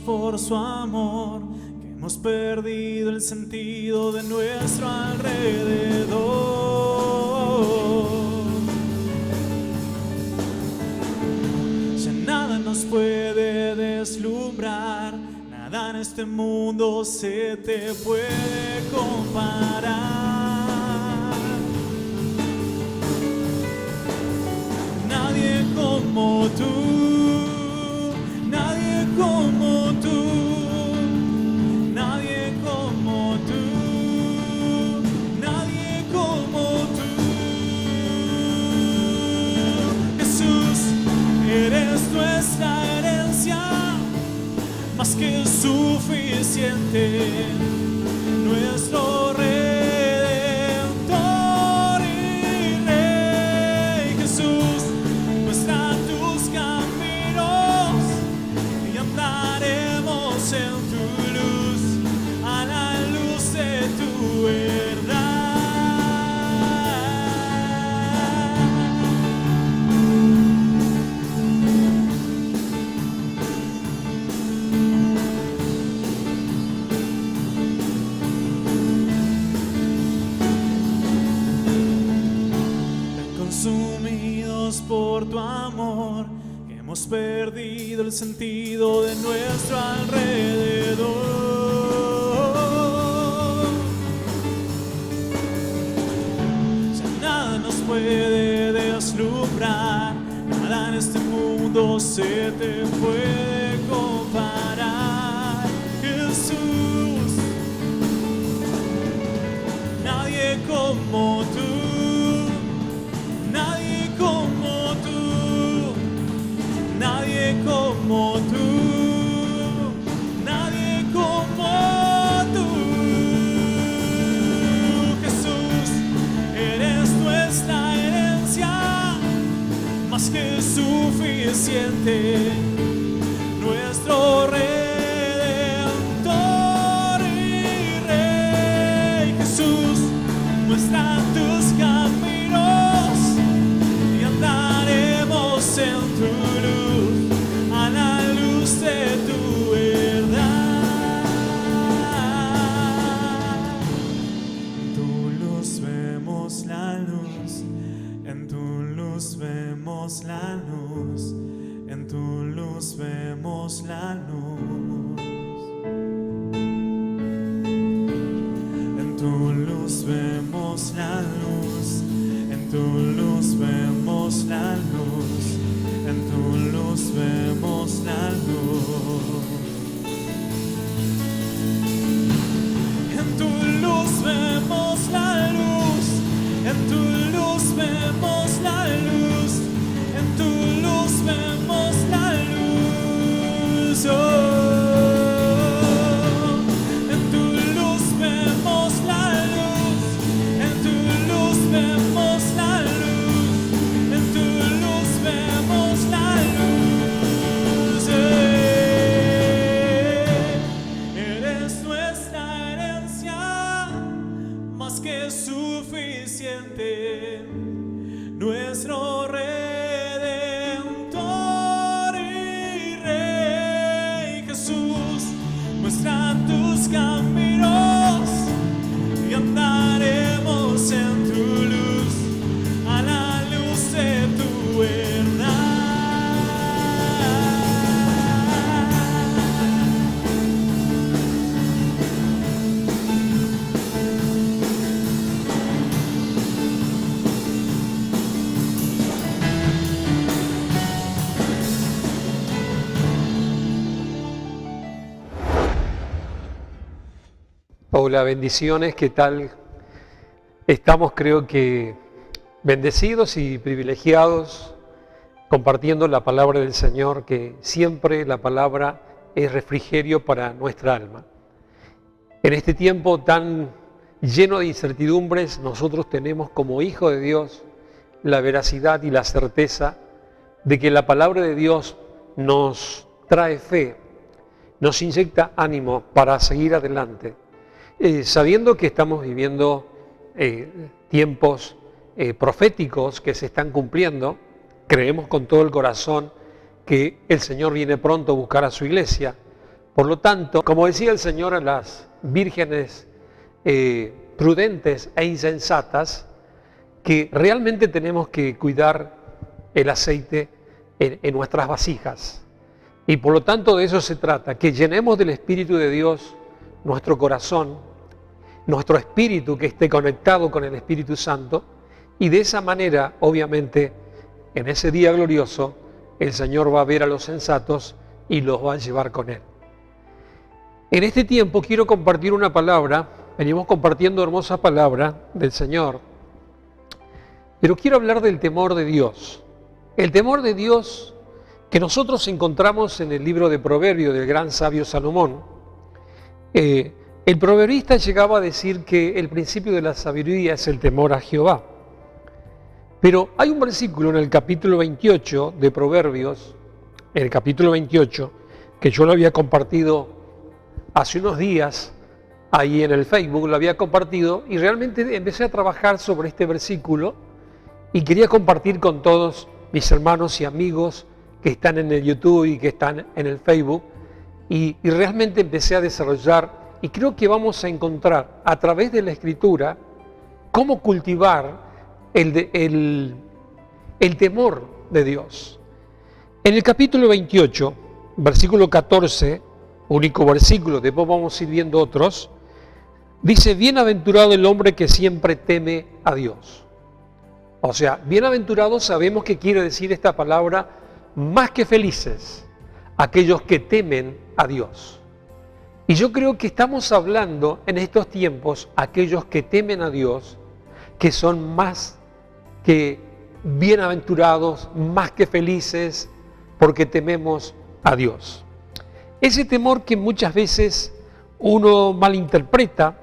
por su amor, que hemos perdido el sentido de nuestro alrededor. Ya nada nos puede deslumbrar, nada en este mundo se te puede comparar. Nadie como tú, nadie como tú, nadie como tú, nadie como tú. Jesús, eres nuestra herencia, más que suficiente, nuestro Redentor y Rey. Jesús, muestra tus caminos y andaremos en tu luz, a la luz de tu verdad. Consumidos por tu amor, que hemos perdido el sentido de nuestro alrededor. Ya nada nos puede deslumbrar, nada en este mundo se te puede comparar. Jesús, nadie como tú. Nadie como tú, nadie como tú, nadie como tú. Jesús, eres nuestra herencia, más que suficiente, nuestro Redentor y Rey. Jesús, muestra tus caminos y andaremos en tu luz, a la luz de tu verdad. En tu luz vemos la luz, en tu luz vemos la luz, en tu luz vemos la luz. En tu luz vemos la luz, en tu luz vemos la luz, en tu luz vemos la luz. En tu luz vemos la luz, en tu luz vemos la luz, en tu luz vemos la luz. Oh. En tu luz vemos la luz, en tu luz vemos la luz, en tu luz vemos la luz. Eres nuestra herencia, más que suficiente, nuestro Redentor y Rey. Jesús, muestra tus caminos y andaremos en tu luz, a la luz de tu verdad. Hola, bendiciones, ¿qué tal? Estamos, creo que, bendecidos y privilegiados compartiendo la palabra del Señor, que siempre la palabra es refrigerio para nuestra alma. En este tiempo tan lleno de incertidumbres, nosotros tenemos como hijos de Dios la veracidad y la certeza de que la palabra de Dios nos trae fe, nos inyecta ánimo para seguir adelante. Sabiendo que estamos viviendo tiempos proféticos que se están cumpliendo, creemos con todo el corazón que el Señor viene pronto a buscar a su iglesia, Por lo tanto, como decía el Señor a las vírgenes prudentes e insensatas, que realmente tenemos que cuidar el aceite en nuestras vasijas. Y por lo tanto de eso se trata, que llenemos del Espíritu de Dios nuestro corazón, nuestro espíritu que esté conectado con el Espíritu Santo, y de esa manera, obviamente, en ese día glorioso, el Señor va a ver a los sensatos y los va a llevar con Él. En este tiempo quiero compartir una palabra, venimos compartiendo hermosa palabra del Señor, pero quiero hablar del temor de Dios. El temor de Dios que nosotros encontramos en el libro de Proverbios del gran sabio Salomón. El proverbista llegaba a decir que el principio de la sabiduría es el temor a Jehová. Pero hay un versículo en el capítulo 28 de Proverbios, en el capítulo 28, que yo lo había compartido hace unos días, ahí en el Facebook lo había compartido, y realmente empecé a trabajar sobre este versículo y quería compartir con todos mis hermanos y amigos que están en el YouTube y que están en el Facebook, y realmente empecé a desarrollar, y creo que vamos a encontrar a través de la Escritura cómo cultivar el temor de Dios. En el capítulo 28, versículo 14, único versículo, después vamos a ir viendo otros, dice: bienaventurado el hombre que siempre teme a Dios. O sea, bienaventurado sabemos que quiere decir esta palabra más que felices, aquellos que temen a Dios. Y yo creo que estamos hablando en estos tiempos, aquellos que temen a Dios, que son más que bienaventurados, más que felices, porque tememos a Dios. Ese temor que muchas veces uno malinterpreta,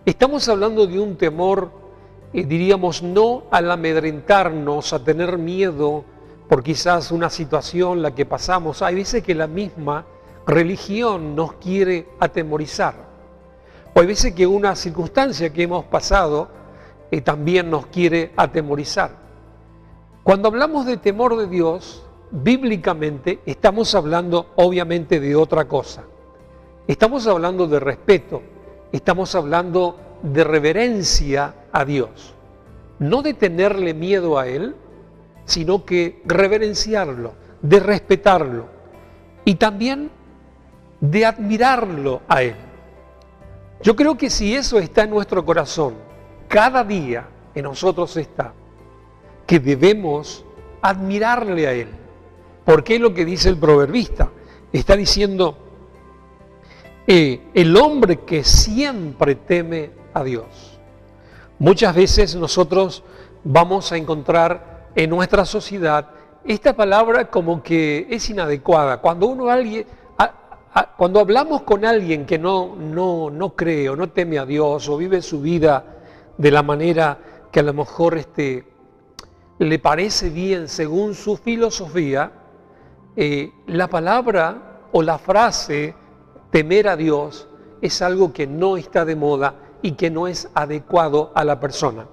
estamos hablando de un temor, diríamos, no al amedrentarnos, a tener miedo por quizás una situación la que pasamos. Hay veces que la misma religión nos quiere atemorizar. O hay veces que una circunstancia que hemos pasado también nos quiere atemorizar. Cuando hablamos de temor de Dios, bíblicamente estamos hablando obviamente de otra cosa. Estamos hablando de respeto, estamos hablando de reverencia a Dios. No de tenerle miedo a Él, sino que reverenciarlo, de respetarlo y también de admirarlo a Él. Yo creo que si eso está en nuestro corazón, cada día en nosotros está, que debemos admirarle a Él. Porque es lo que dice el proverbista. Está diciendo, el hombre que siempre teme a Dios. Muchas veces nosotros vamos a encontrar en nuestra sociedad esta palabra como que es inadecuada. Cuando cuando hablamos con alguien que no cree o no teme a Dios o vive su vida de la manera que a lo mejor le parece bien según su filosofía, la palabra o la frase temer a Dios es algo que no está de moda y que no es adecuado a la persona.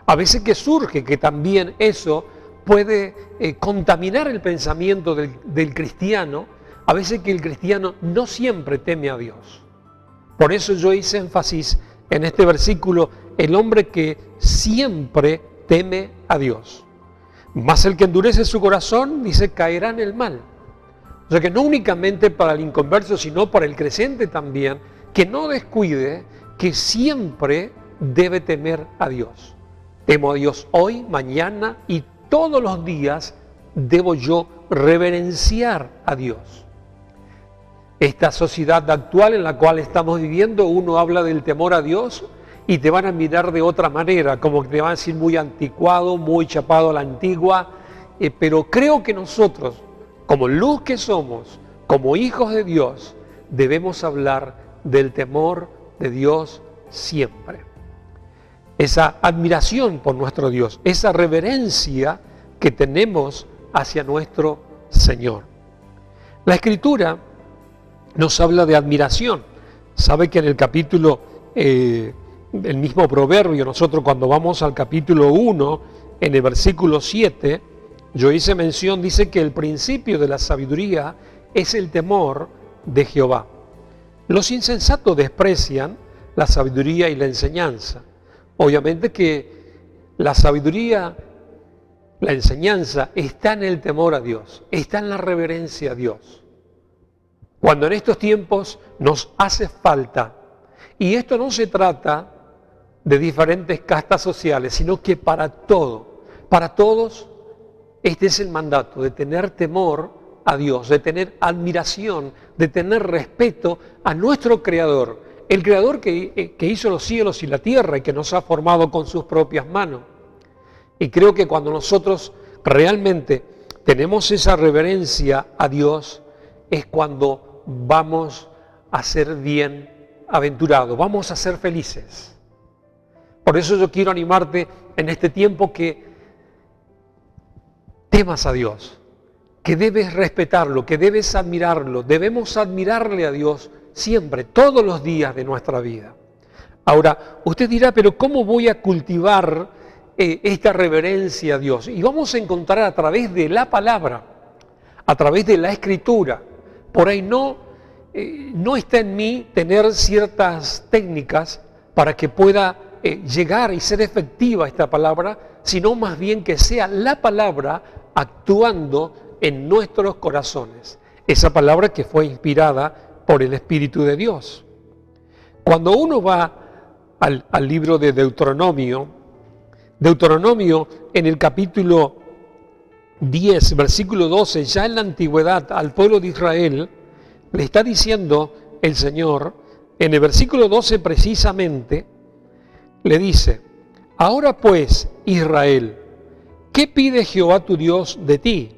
A veces que surge que también eso puede contaminar el pensamiento del cristiano, a veces que el cristiano no siempre teme a Dios. Por eso yo hice énfasis en este versículo, el hombre que siempre teme a Dios. Mas el que endurece su corazón, dice, caerá en el mal. O sea que no únicamente para el inconverso, sino para el creyente también, que no descuide que siempre debe temer a Dios. Temo a Dios hoy, mañana y todos los días debo yo reverenciar a Dios. Esta sociedad actual en la cual estamos viviendo, uno habla del temor a Dios y te van a mirar de otra manera, como que te van a decir muy anticuado, muy chapado a la antigua, pero creo que nosotros, como luz que somos, como hijos de Dios, debemos hablar del temor de Dios siempre. Esa admiración por nuestro Dios, esa reverencia que tenemos hacia nuestro Señor. La Escritura nos habla de admiración. Sabe que en el capítulo, el mismo proverbio, nosotros cuando vamos al capítulo 1, en el versículo 7, yo hice mención, dice que el principio de la sabiduría es el temor de Jehová. Los insensatos desprecian la sabiduría y la enseñanza. Obviamente que la sabiduría, la enseñanza está en el temor a Dios, está en la reverencia a Dios. Cuando en estos tiempos nos hace falta, y esto no se trata de diferentes castas sociales, sino que para todos, este es el mandato de tener temor a Dios, de tener admiración, de tener respeto a nuestro Creador, el Creador que hizo los cielos y la tierra y que nos ha formado con sus propias manos. Y creo que cuando nosotros realmente tenemos esa reverencia a Dios, es cuando vamos a ser bienaventurados, vamos a ser felices. Por eso yo quiero animarte en este tiempo que temas a Dios, que debes respetarlo, que debes admirarlo. Debemos admirarle a Dios siempre, todos los días de nuestra vida. Ahora, usted dirá, pero ¿cómo voy a cultivar esta reverencia a Dios? Y vamos a encontrar a través de la palabra, a través de la Escritura. Por ahí no está en mí tener ciertas técnicas para que pueda llegar y ser efectiva esta palabra, sino más bien que sea la palabra actuando en nuestros corazones. Esa palabra que fue inspirada por el Espíritu de Dios. Cuando uno va al libro de Deuteronomio en el capítulo 10, versículo 12, ya en la antigüedad al pueblo de Israel, le está diciendo el Señor, en el versículo 12 precisamente, le dice, ahora pues, Israel, ¿qué pide Jehová tu Dios de ti?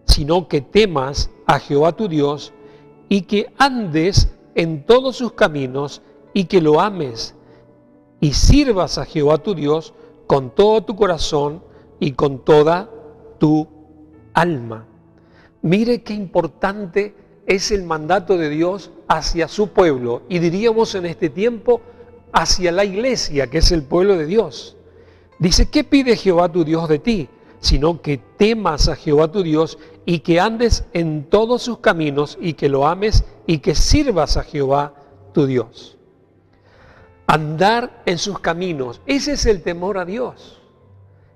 Sino que temas a Jehová tu Dios y que andes en todos sus caminos y que lo ames y sirvas a Jehová tu Dios con todo tu corazón y con toda tu alma. Mire qué importante es el mandato de Dios hacia su pueblo y diríamos en este tiempo hacia la iglesia, que es el pueblo de Dios. Dice, ¿qué pide Jehová tu Dios de ti? Sino que temas a Jehová tu Dios y que andes en todos sus caminos y que lo ames y que sirvas a Jehová tu Dios. Andar en sus caminos, ese es el temor a Dios.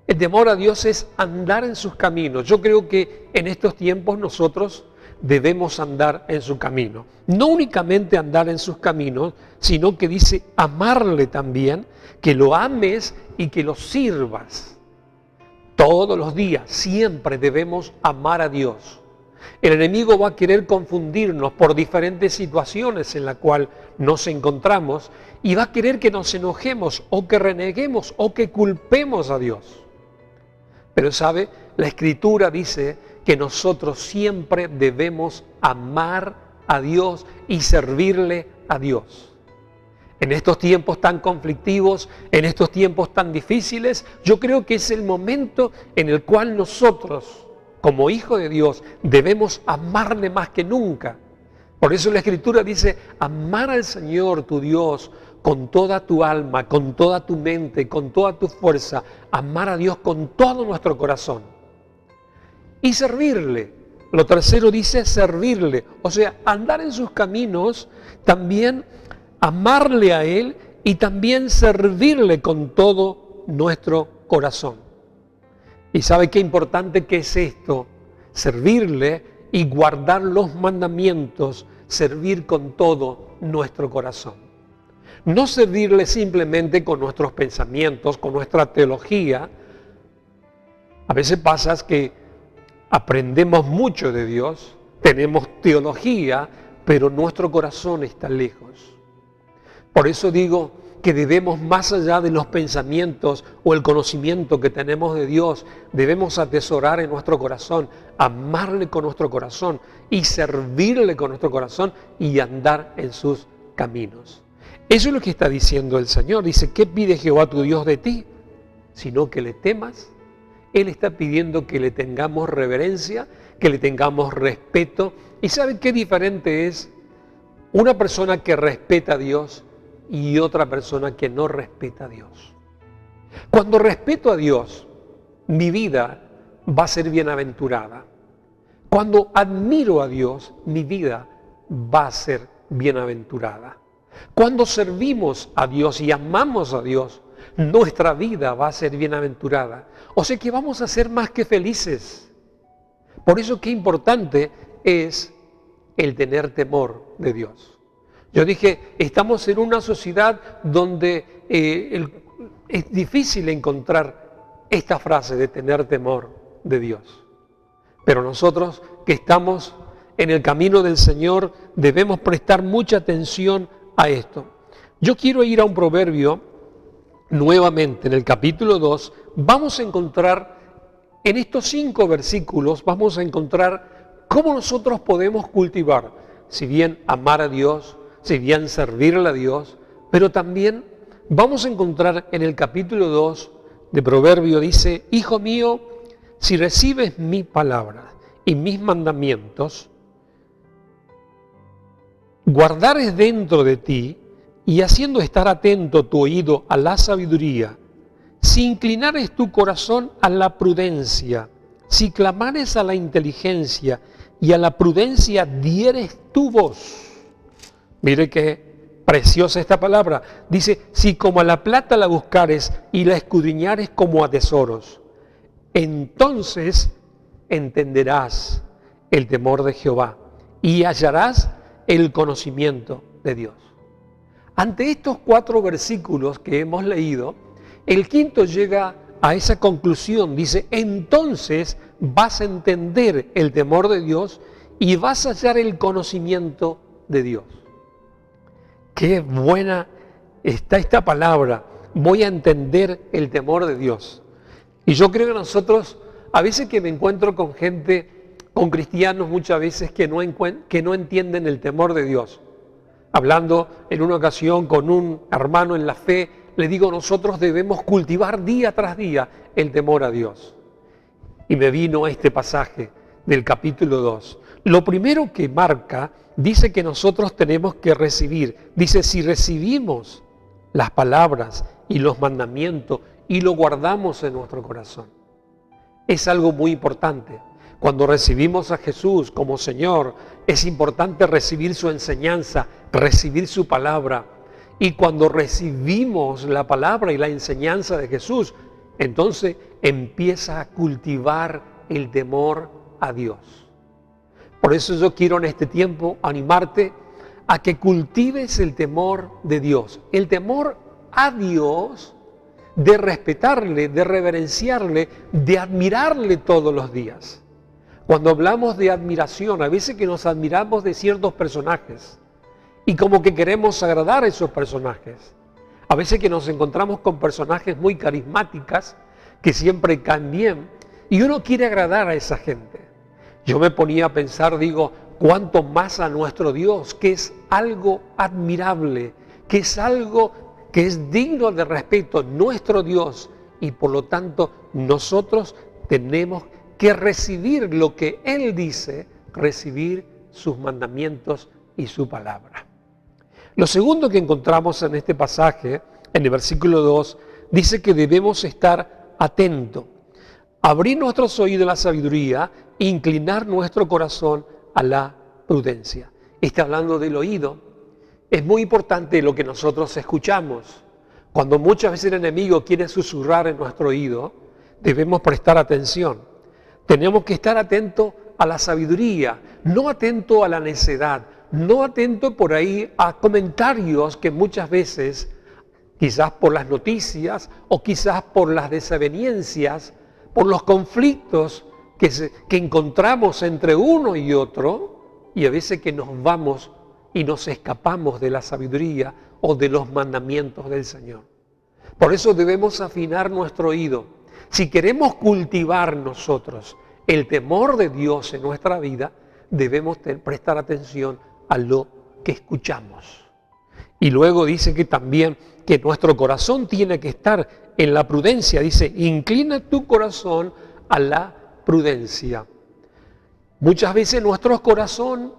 El temor a Dios es andar en sus caminos. Yo creo que en estos tiempos nosotros debemos andar en su camino. No únicamente andar en sus caminos, sino que dice amarle también, que lo ames y que lo sirvas. Todos los días, siempre debemos amar a Dios. El enemigo va a querer confundirnos por diferentes situaciones en las cuales nos encontramos y va a querer que nos enojemos o que reneguemos o que culpemos a Dios. Pero ¿sabe? La Escritura dice que nosotros siempre debemos amar a Dios y servirle a Dios. En estos tiempos tan conflictivos, en estos tiempos tan difíciles, yo creo que es el momento en el cual nosotros, como hijos de Dios, debemos amarle más que nunca. Por eso la Escritura dice, amar al Señor tu Dios con toda tu alma, con toda tu mente, con toda tu fuerza, amar a Dios con todo nuestro corazón. Y servirle. Lo tercero dice servirle, o sea, andar en sus caminos, también amarle a Él y también servirle con todo nuestro corazón. ¿Y sabe qué importante que es esto? Servirle y guardar los mandamientos, servir con todo nuestro corazón. No servirle simplemente con nuestros pensamientos, con nuestra teología. A veces pasa que aprendemos mucho de Dios, tenemos teología, pero nuestro corazón está lejos. Por eso digo que debemos, más allá de los pensamientos o el conocimiento que tenemos de Dios, debemos atesorar en nuestro corazón, amarle con nuestro corazón y servirle con nuestro corazón y andar en sus caminos. Eso es lo que está diciendo el Señor. Dice, ¿qué pide Jehová tu Dios de ti? Sino que le temas. Él está pidiendo que le tengamos reverencia, que le tengamos respeto. ¿Y saben qué diferente es una persona que respeta a Dios y otra persona que no respeta a Dios? Cuando respeto a Dios, mi vida va a ser bienaventurada. Cuando admiro a Dios, mi vida va a ser bienaventurada. Cuando servimos a Dios y amamos a Dios, nuestra vida va a ser bienaventurada. O sea que vamos a ser más que felices. Por eso qué importante es el tener temor de Dios. Yo dije, estamos en una sociedad donde es difícil encontrar esta frase de tener temor de Dios. Pero nosotros que estamos en el camino del Señor debemos prestar mucha atención a esto. Yo quiero ir a un proverbio nuevamente en el capítulo 2. Vamos a encontrar en estos 5 versículos, vamos a encontrar cómo nosotros podemos cultivar, si bien amar a Dios, si bien servirle a Dios, pero también vamos a encontrar en el capítulo 2 de Proverbio, dice, hijo mío, si recibes mi palabra y mis mandamientos, guardares dentro de ti y haciendo estar atento tu oído a la sabiduría, si inclinares tu corazón a la prudencia, si clamares a la inteligencia y a la prudencia dieres tu voz. Mire qué preciosa esta palabra. Dice, si como a la plata la buscares y la escudriñares como a tesoros, entonces entenderás el temor de Jehová y hallarás el conocimiento de Dios. Ante estos 4 versículos que hemos leído, el quinto llega a esa conclusión. Dice, entonces vas a entender el temor de Dios y vas a hallar el conocimiento de Dios. Qué buena está esta palabra. Voy a entender el temor de Dios. Y yo creo que nosotros, a veces que me encuentro con gente, con cristianos muchas veces que no entienden el temor de Dios. Hablando en una ocasión con un hermano en la fe, le digo, nosotros debemos cultivar día tras día el temor a Dios. Y me vino este pasaje del capítulo 2. Lo primero que marca, dice que nosotros tenemos que recibir. Dice, si recibimos las palabras y los mandamientos y lo guardamos en nuestro corazón. Es algo muy importante. Cuando recibimos a Jesús como Señor, es importante recibir su enseñanza, recibir su palabra. Y cuando recibimos la palabra y la enseñanza de Jesús, entonces empieza a cultivar el temor a Dios. Por eso yo quiero en este tiempo animarte a que cultives el temor de Dios. El temor a Dios, de respetarle, de reverenciarle, de admirarle todos los días. Cuando hablamos de admiración, a veces que nos admiramos de ciertos personajes y como que queremos agradar a esos personajes. A veces que nos encontramos con personajes muy carismáticas que siempre caen bien y uno quiere agradar a esa gente. Yo me ponía a pensar, digo, cuánto más a nuestro Dios, que es algo admirable, que es algo que es digno de respeto, nuestro Dios, y por lo tanto nosotros tenemos que recibir lo que Él dice, recibir sus mandamientos y su palabra. Lo segundo que encontramos en este pasaje, en el versículo 2, dice que debemos estar atentos, abrir nuestros oídos a la sabiduría, inclinar nuestro corazón a la prudencia. Está hablando del oído. Es muy importante lo que nosotros escuchamos. Cuando muchas veces el enemigo quiere susurrar en nuestro oído, debemos prestar atención. Tenemos que estar atentos a la sabiduría, no atentos a la necedad, no atentos por ahí a comentarios que muchas veces, quizás por las noticias o quizás por las desavenencias, por los conflictos que encontramos entre uno y otro, y a veces que nos vamos y nos escapamos de la sabiduría o de los mandamientos del Señor. Por eso debemos afinar nuestro oído. Si queremos cultivar nosotros el temor de Dios en nuestra vida, debemos prestar atención a lo que escuchamos. Y luego dice que también que nuestro corazón tiene que estar en la prudencia. Dice, inclina tu corazón a la prudencia. Muchas veces nuestros corazones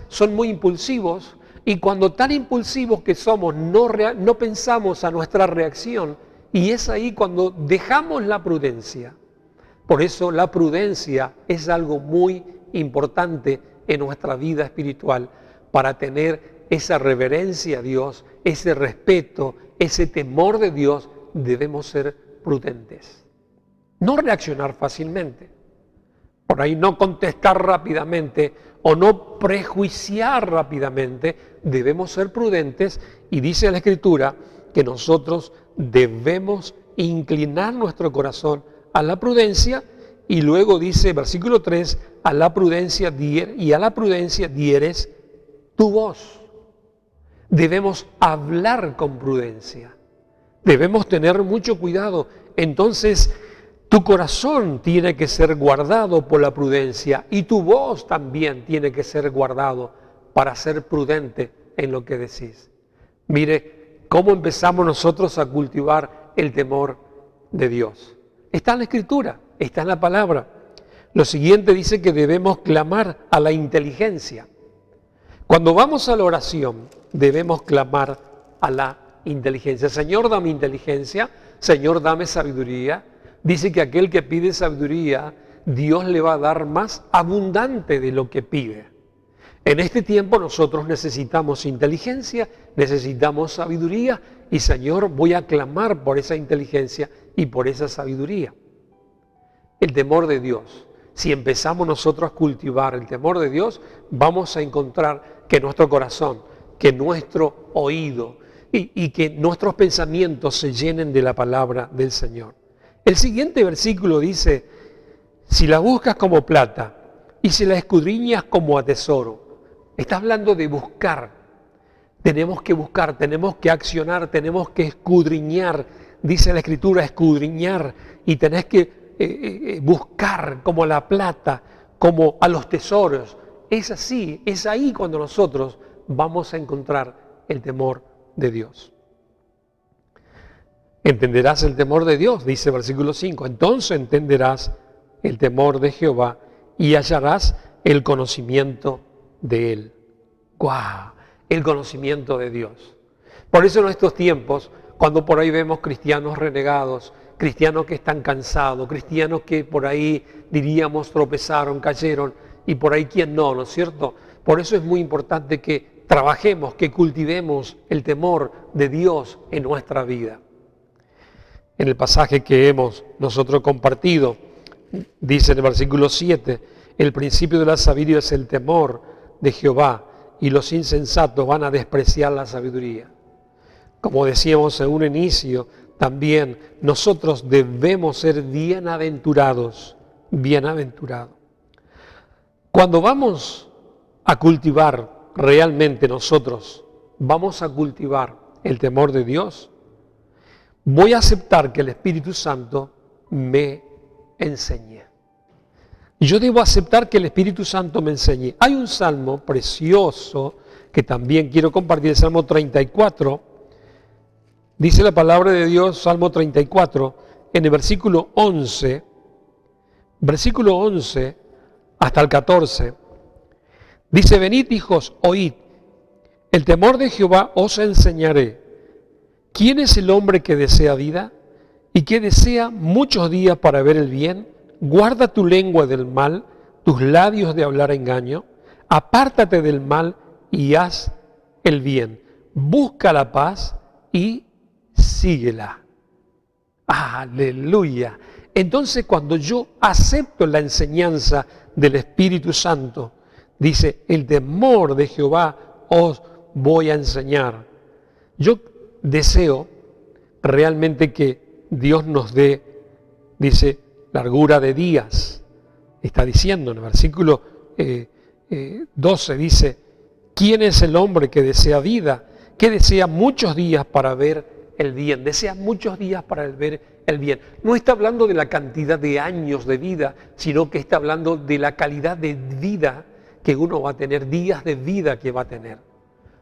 son muy impulsivos y cuando tan impulsivos que somos no pensamos a nuestra reacción y es ahí cuando dejamos la prudencia. Por eso la prudencia es algo muy importante en nuestra vida espiritual para tener esa reverencia a Dios, ese respeto, ese temor de Dios. Debemos ser prudentes. No reaccionar fácilmente. Por ahí no contestar rápidamente o no prejuiciar rápidamente. Debemos ser prudentes y dice la Escritura que nosotros debemos inclinar nuestro corazón a la prudencia y luego dice, versículo 3, a la prudencia dieres tu voz. Debemos hablar con prudencia. Debemos tener mucho cuidado. Entonces, tu corazón tiene que ser guardado por la prudencia y tu voz también tiene que ser guardado para ser prudente en lo que decís. Mire cómo empezamos nosotros a cultivar el temor de Dios. Está en la Escritura, está en la palabra. Lo siguiente dice que debemos clamar a la inteligencia. Cuando vamos a la oración, debemos clamar a la inteligencia. Señor, dame inteligencia. Señor, dame sabiduría. Dice que aquel que pide sabiduría, Dios le va a dar más abundante de lo que pide. En este tiempo nosotros necesitamos inteligencia, necesitamos sabiduría y Señor, voy a clamar por esa inteligencia y por esa sabiduría. El temor de Dios. Si empezamos nosotros a cultivar el temor de Dios, vamos a encontrar que nuestro corazón, que nuestro oído y que nuestros pensamientos se llenen de la palabra del Señor. El siguiente versículo dice, si la buscas como plata y si la escudriñas como a tesoro. Está hablando de buscar. Tenemos que buscar, tenemos que accionar, tenemos que escudriñar. Dice la Escritura, escudriñar. Y tenés que buscar como la plata, como a los tesoros. Es así, es ahí cuando nosotros vamos a encontrar el temor de Dios. Entenderás el temor de Dios, dice versículo 5. Entonces entenderás el temor de Jehová y hallarás el conocimiento de Él. ¡Guau! El conocimiento de Dios. Por eso en estos tiempos, cuando por ahí vemos cristianos renegados, cristianos que están cansados, cristianos que por ahí diríamos tropezaron, cayeron, y por ahí quién no, ¿no es cierto? Por eso es muy importante que trabajemos, que cultivemos el temor de Dios en nuestra vida. En el pasaje que hemos nosotros compartido, dice en el versículo 7, el principio de la sabiduría es el temor de Jehová y los insensatos van a despreciar la sabiduría. Como decíamos en un inicio, también nosotros debemos ser bienaventurados, bienaventurados. Cuando vamos a cultivar realmente nosotros, vamos a cultivar el temor de Dios, voy a aceptar que el Espíritu Santo me enseñe. Yo debo aceptar que el Espíritu Santo me enseñe. Hay un salmo precioso que también quiero compartir, el Salmo 34. Dice la palabra de Dios, Salmo 34, en el versículo 11 hasta el 14. Dice, venid hijos, oíd, el temor de Jehová os enseñaré. ¿Quién es el hombre que desea vida y que desea muchos días para ver el bien? Guarda tu lengua del mal, tus labios de hablar engaño. Apártate del mal y haz el bien. Busca la paz y síguela. Aleluya. Entonces cuando yo acepto la enseñanza del Espíritu Santo, dice, el temor de Jehová os voy a enseñar. Yo deseo realmente que Dios nos dé, dice, largura de días. Está diciendo en el versículo 12, dice, ¿quién es el hombre que desea vida? Que desea muchos días para ver el bien. Desea muchos días para ver el bien. No está hablando de la cantidad de años de vida, sino que está hablando de la calidad de vida que uno va a tener, días de vida que va a tener.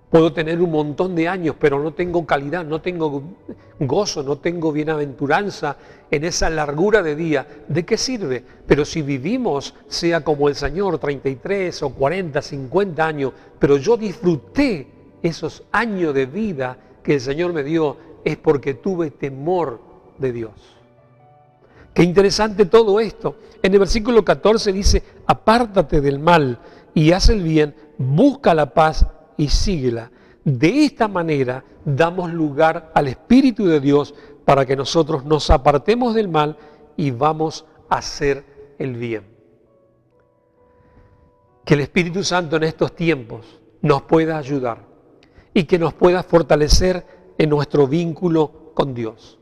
Puedo tener un montón de años, pero no tengo calidad, no tengo gozo, no tengo bienaventuranza en esa largura de día. ¿De qué sirve? Pero si vivimos, sea como el Señor, 33 o 40, 50 años, pero yo disfruté esos años de vida que el Señor me dio, es porque tuve temor de Dios. Qué interesante todo esto. En el versículo 14 dice, apártate del mal y haz el bien, busca la paz y síguela. De esta manera damos lugar al Espíritu de Dios para que nosotros nos apartemos del mal y vamos a hacer el bien. Que el Espíritu Santo en estos tiempos nos pueda ayudar y que nos pueda fortalecer en nuestro vínculo con Dios.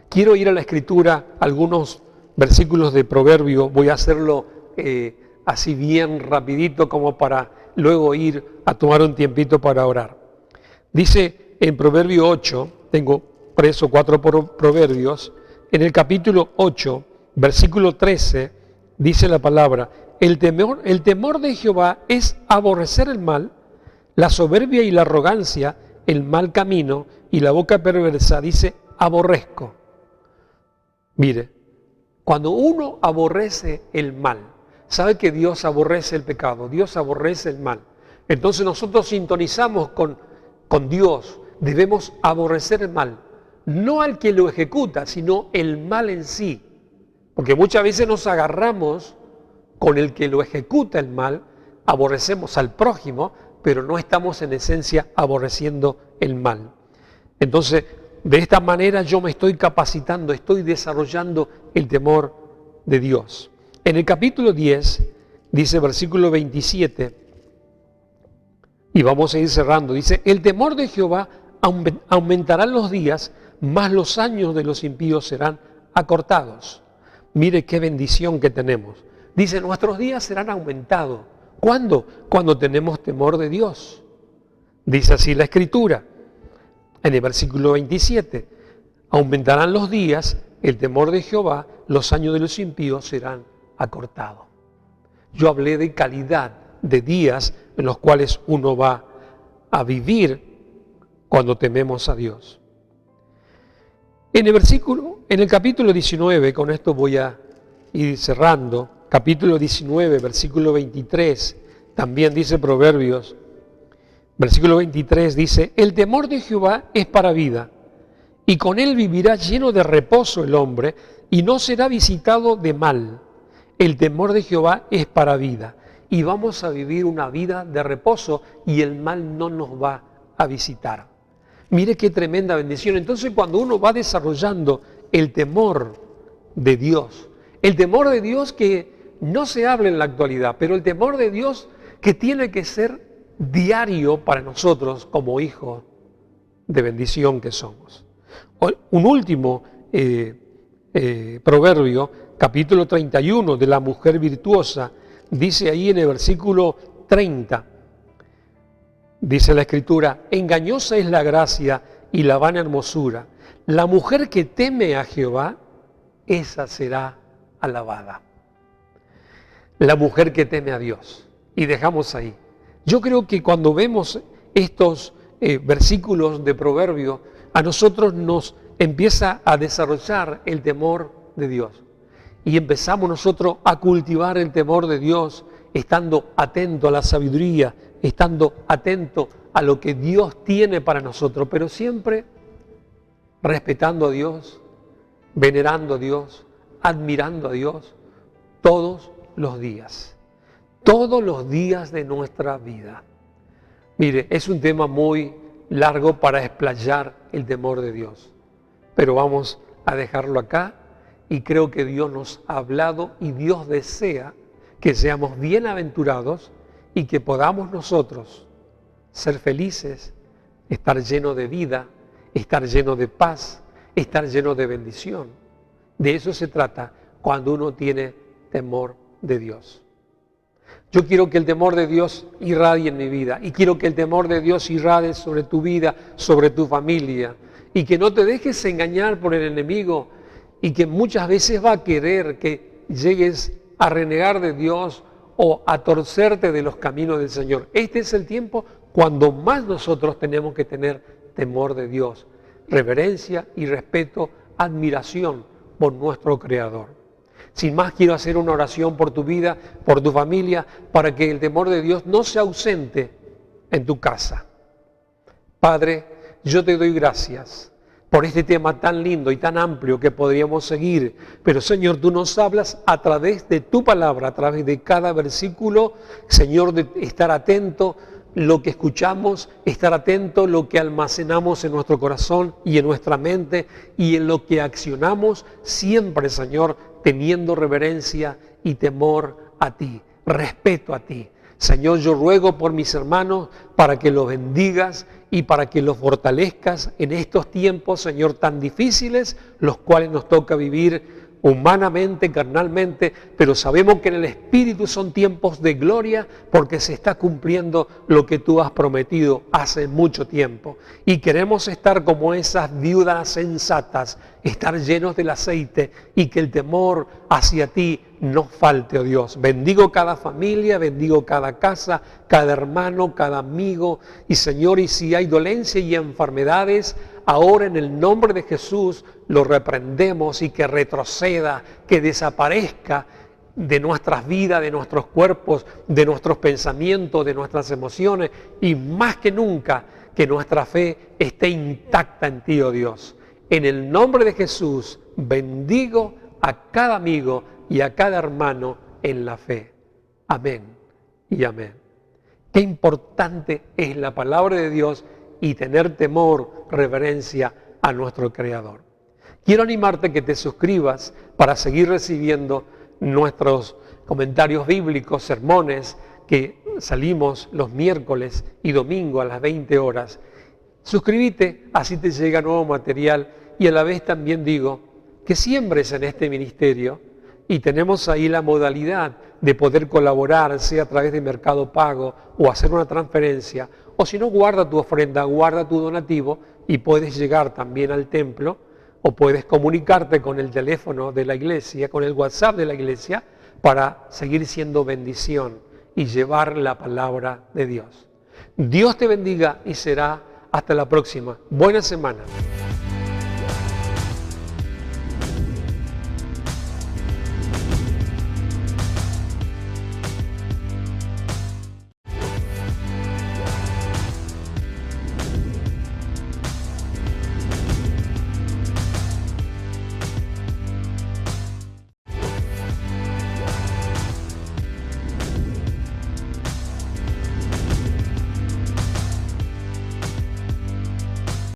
Quiero ir a la Escritura, algunos versículos de Proverbio, voy a hacerlo así bien rapidito como para luego ir a tomar un tiempito para orar. Dice en Proverbio 8, tengo preso 4 proverbios, en el capítulo 8, versículo 13, dice la palabra: el temor de Jehová es aborrecer el mal, la soberbia y la arrogancia, el mal camino y la boca perversa, dice aborrezco. Mire, cuando uno aborrece el mal, sabe que Dios aborrece el pecado, Dios aborrece el mal. Entonces nosotros sintonizamos con Dios, debemos aborrecer el mal, no al que lo ejecuta, sino el mal en sí. Porque muchas veces nos agarramos con el que lo ejecuta el mal, aborrecemos al prójimo, pero no estamos en esencia aborreciendo el mal. Entonces, de esta manera yo me estoy capacitando, estoy desarrollando el temor de Dios. En el capítulo 10, dice versículo 27, y vamos a ir cerrando, dice: el temor de Jehová aumentará los días, mas los años de los impíos serán acortados. Mire qué bendición que tenemos. Dice, nuestros días serán aumentados. ¿Cuándo? Cuando tenemos temor de Dios. Dice así la Escritura. En el versículo 27, aumentarán los días, el temor de Jehová, los años de los impíos serán acortados. Yo hablé de calidad de días en los cuales uno va a vivir cuando tememos a Dios. En el capítulo 19, con esto voy a ir cerrando, capítulo 19, versículo 23, también dice Proverbios, versículo 23 dice: el temor de Jehová es para vida, y con él vivirá lleno de reposo el hombre, y no será visitado de mal. El temor de Jehová es para vida, y vamos a vivir una vida de reposo, y el mal no nos va a visitar. Mire qué tremenda bendición. Entonces, cuando uno va desarrollando el temor de Dios, el temor de Dios que no se habla en la actualidad, pero el temor de Dios que tiene que ser diario para nosotros como hijos de bendición que somos. Un último proverbio, capítulo 31 de la mujer virtuosa, dice ahí en el versículo 30, dice la Escritura: engañosa es la gracia y la vana hermosura. La mujer que teme a Jehová, esa será alabada. La mujer que teme a Dios. Y dejamos ahí. Yo creo que cuando vemos estos versículos de Proverbio, a nosotros nos empieza a desarrollar el temor de Dios. Y empezamos nosotros a cultivar el temor de Dios, estando atento a la sabiduría, estando atento a lo que Dios tiene para nosotros, pero siempre respetando a Dios, venerando a Dios, admirando a Dios todos los días de nuestra vida. Mire, es un tema muy largo para explayar el temor de Dios, pero vamos a dejarlo acá, y creo que Dios nos ha hablado y Dios desea que seamos bienaventurados y que podamos nosotros ser felices, estar llenos de vida, estar llenos de paz, estar llenos de bendición. De eso se trata cuando uno tiene temor de Dios. Yo quiero que el temor de Dios irradie en mi vida, y quiero que el temor de Dios irradie sobre tu vida, sobre tu familia, y que no te dejes engañar por el enemigo, y que muchas veces va a querer que llegues a renegar de Dios o a torcerte de los caminos del Señor. Este es el tiempo cuando más nosotros tenemos que tener temor de Dios, reverencia y respeto, admiración por nuestro Creador. Sin más, quiero hacer una oración por tu vida, por tu familia, para que el temor de Dios no se ausente en tu casa. Padre, yo te doy gracias por este tema tan lindo y tan amplio que podríamos seguir. Pero Señor, tú nos hablas a través de tu palabra, a través de cada versículo, Señor, de estar atento lo que escuchamos, estar atento lo que almacenamos en nuestro corazón y en nuestra mente y en lo que accionamos, siempre, Señor, teniendo reverencia y temor a ti, respeto a ti. Señor, yo ruego por mis hermanos para que los bendigas y para que los fortalezcas en estos tiempos, Señor, tan difíciles, los cuales nos toca vivir humanamente, carnalmente, pero sabemos que en el Espíritu son tiempos de gloria porque se está cumpliendo lo que tú has prometido hace mucho tiempo. Y queremos estar como esas viudas sensatas, estar llenos del aceite y que el temor hacia ti no falte, oh Dios. Bendigo cada familia, bendigo cada casa, cada hermano, cada amigo. Y Señor, y si hay dolencia y enfermedades, ahora en el nombre de Jesús lo reprendemos y que retroceda, que desaparezca de nuestras vidas, de nuestros cuerpos, de nuestros pensamientos, de nuestras emociones y más que nunca que nuestra fe esté intacta en ti, oh Dios. En el nombre de Jesús bendigo a cada amigo y a cada hermano en la fe. Amén y amén. Qué importante es la palabra de Dios y tener temor, reverencia a nuestro Creador. Quiero animarte que te suscribas para seguir recibiendo nuestros comentarios bíblicos, sermones que salimos los miércoles y domingo a las 20 horas. Suscríbete, así te llega nuevo material y a la vez también digo que siembres en este ministerio y tenemos ahí la modalidad de poder colaborar, sea a través de Mercado Pago o hacer una transferencia, o si no, guarda tu ofrenda, guarda tu donativo y puedes llegar también al templo o puedes comunicarte con el teléfono de la iglesia, con el WhatsApp de la iglesia para seguir siendo bendición y llevar la palabra de Dios. Dios te bendiga y será hasta la próxima. Buena semana.